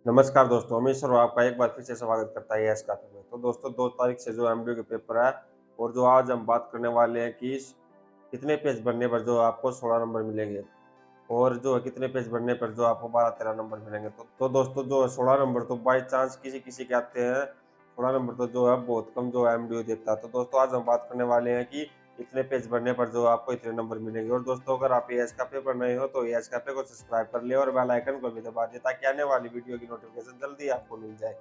नमस्कार दोस्तों, हमेशा आपका एक बार फिर से स्वागत करता है यस कैफे में। तो दोस्तों 2 तारीख से जो एमडीओ के पेपर है और जो आज हम बात करने वाले हैं कि कितने पेज बनने पर जो आपको 16 नंबर मिलेंगे और जो है कितने पेज बनने पर जो आपको 12-13 नंबर मिलेंगे। तो दोस्तों जो है 16 नंबर तो बाई चांस किसी-किसी के आते हैं, 16 नंबर तो जो है बहुत कम जो एमडीओ देता है। तो दोस्तों आज हम बात करने वाले हैं कि इतने पेज बनने पर जो आपको इतने नंबर मिलेंगे। और दोस्तों अगर आप एएस का पेपर नए हो तो एएस कैफे को सब्सक्राइब कर ले और बेल आइकन को भी दबा दें ताकि आने वाली वीडियो की नोटिफिकेशन जल्दी आपको मिल जाए।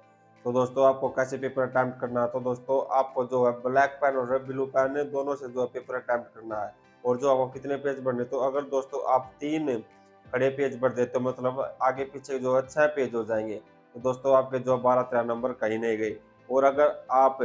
तो दोस्तों आपको कैसे पेपर अटेम्प्ट करना है, तो दोस्तों आपको जो है ब्लैक पेन और ब्लू पेन दोनों से जो है पेपर अटेम्प्ट करना है। और जो आपको कितने पेज भरने, तो अगर दोस्तों आप 3 खड़े पेज भर देते हो मतलब आगे पीछे जो है 6 पेज हो जाएंगे। तो दोस्तों आपके जो 12-13 नंबर कहीं नहीं गए। और अगर आप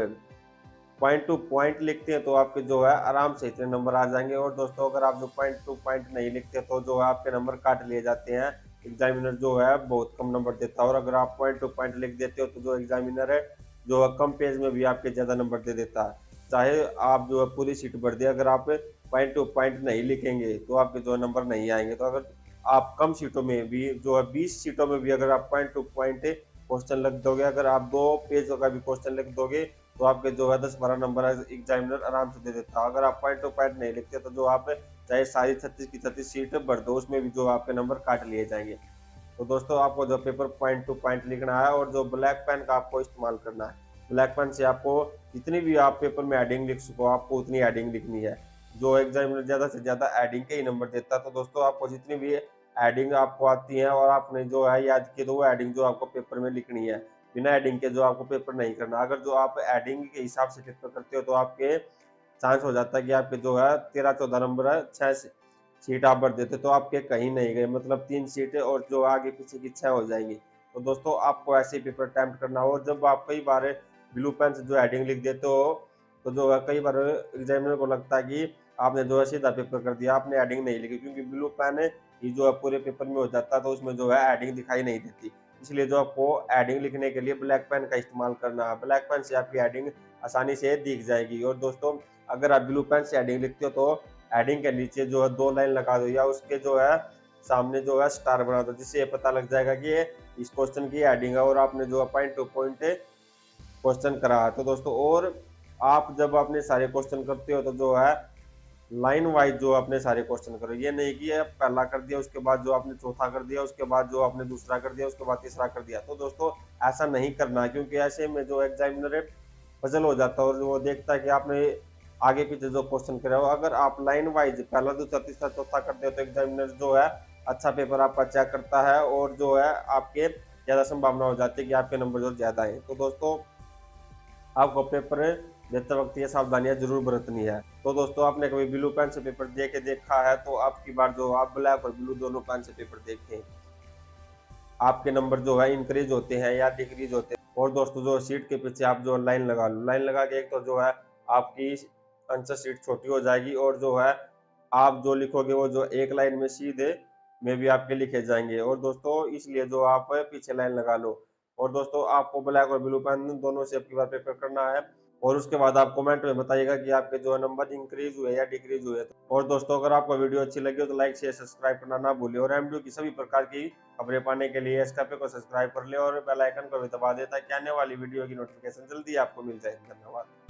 पॉइंट टू पॉइंट लिखते हैं तो आपके जो है आराम से इतने नंबर आ जाएंगे। और दोस्तों अगर आप जो पॉइंट टू पॉइंट नहीं लिखते तो जो है आपके नंबर काट लिए जाते हैं। एग्जामिनर जो है बहुत कम नंबर देता है। और अगर आप पॉइंट टू पॉइंट लिख देते हो तो जो एग्जामिनर है जो है कम पेज में भी आपके ज़्यादा नंबर दे देता है, चाहे आप जो है पूरी सीट भर दे। अगर आप पॉइंट टू पॉइंट नहीं लिखेंगे तो आपके जो है नंबर नहीं आएंगे। तो अगर आप कम सीटों में भी जो है 20 सीटों में भी अगर आप पॉइंट टू पॉइंट क्वेश्चन लिख दोगे, अगर आप 2 पेजों का भी क्वेश्चन लिख दोगे तो आपके जो है 10-12 नंबर एग्जामिनर आराम से दे देता है। अगर आप पॉइंट टू पॉइंट नहीं लिखते तो जो आप चाहे सारी 36 की 36 सीट भर दो, उसमें भी जो आपके नंबर काट लिए जाएंगे। तो दोस्तों आपको जो पेपर पॉइंट टू पॉइंट लिखना है और जो ब्लैक पेन का आपको इस्तेमाल करना है। ब्लैक पेन से आपको जितनी भी आप पेपर में एडिंग लिख सको आपको उतनी एडिंग लिखनी है। जो एग्जामिनर ज़्यादा से ज़्यादा एडिंग के ही नंबर देता है। तो दोस्तों आपको जितनी भी एडिंग आपको आती है और आपने जो है याद की तो वो एडिंग जो आपको पेपर में लिखनी है। बिना एडिंग के जो आपको पेपर नहीं करना। अगर जो आप एडिंग के हिसाब से पेपर करते हो तो आपके चांस हो जाता है कि आपके जो है 13-14 नंबर है, 6 सीट आप भर देते तो आपके कहीं नहीं गए, मतलब 3 सीटें और जो आगे पीछे की 6 हो जाएंगी। तो दोस्तों आपको ऐसे ही पेपर अटेम्प्ट करना हो। और जब आप कई बार ब्लू पेन से जो हेडिंग लिख देते हो तो जो है कई बार एग्जामिनर को लगता है कि आपने जो है सीधा पेपर कर दिया, आपने हेडिंग नहीं लिखी, क्योंकि ब्लू पेन ये जो है पूरे पेपर में हो जाता है तो उसमें जो है हेडिंग दिखाई नहीं देती। इसलिए जो आपको हेडिंग लिखने के लिए ब्लैक पेन का इस्तेमाल करना है। ब्लैक पेन से आपकी हेडिंग आसानी से दिख जाएगी। और दोस्तों अगर आप ब्लू पेन से हेडिंग लिखते हो तो हेडिंग के नीचे जो है 2 लाइन लगा दो या उसके जो है सामने जो है स्टार बना दो, जिससे ये पता लग जाएगा कि ये इस क्वेश्चन की हेडिंग है और आपने जो है पॉइंट टू पॉइंट क्वेश्चन करा है। तो दोस्तों और आप जब अपने सारे क्वेश्चन करते हो तो जो है लाइन वाइज जो अपने सारे क्वेश्चन करो। ये नहीं कि आप पहला कर दिया उसके बाद जो आपने चौथा कर दिया, उसके बाद जो आपने दूसरा कर दिया, उसके बाद तीसरा कर दिया। तो दोस्तों ऐसा नहीं करना है, क्योंकि ऐसे में जो एग्जामिनर है पजल हो जाता है और वो देखता है कि आपने आगे पीछे जो क्वेश्चन करे हो। अगर आप लाइन वाइज पहला दूसरा तीसरा चौथा करते हो तो एग्जामिनर जो है अच्छा पेपर आपका चेक करता है और जो है आपके ज्यादा संभावना हो जाती है कि आपके नंबर जो ज्यादा है। तो दोस्तों आपको पेपर देते वक्त ये सावधानियां जरूर बरतनी है। तो दोस्तों आपने कभी ब्लू पेन से पेपर दे के देखा है तो आपकी बार जो आप ब्लैक और ब्लू दोनों पेन से पेपर देखें, आपके नंबर जो है इंक्रीज होते हैं या डिक्रीज होते हैं। और दोस्तों जो सीट के पीछे आप जो लाइन लगा लो, लाइन लगा के एक तो जो है आपकी आंसर सीट छोटी हो जाएगी और जो है आप जो लिखोगे वो जो एक लाइन में सीधे में भी आपके लिखे जाएंगे। और दोस्तों इसलिए जो आप पीछे लाइन लगा लो। और दोस्तों आपको ब्लैक और ब्लू पेन दोनों से अब की बार पेपर करना है और उसके बाद आप कमेंट में बताइएगा कि आपके जो है नंबर इंक्रीज हुए या डिक्रीज हुए। और दोस्तों अगर आपको वीडियो अच्छी लगी हो तो लाइक शेयर सब्सक्राइब करना ना भूलिए। और एमडीयू की सभी प्रकार की खबरें पाने के लिए इस कैफे को सब्सक्राइब कर ले और बेल आइकन को भी दबा दे ताकि आने वाली वीडियो की नोटिफिकेशन जल्दी आपको मिल जाए। धन्यवाद।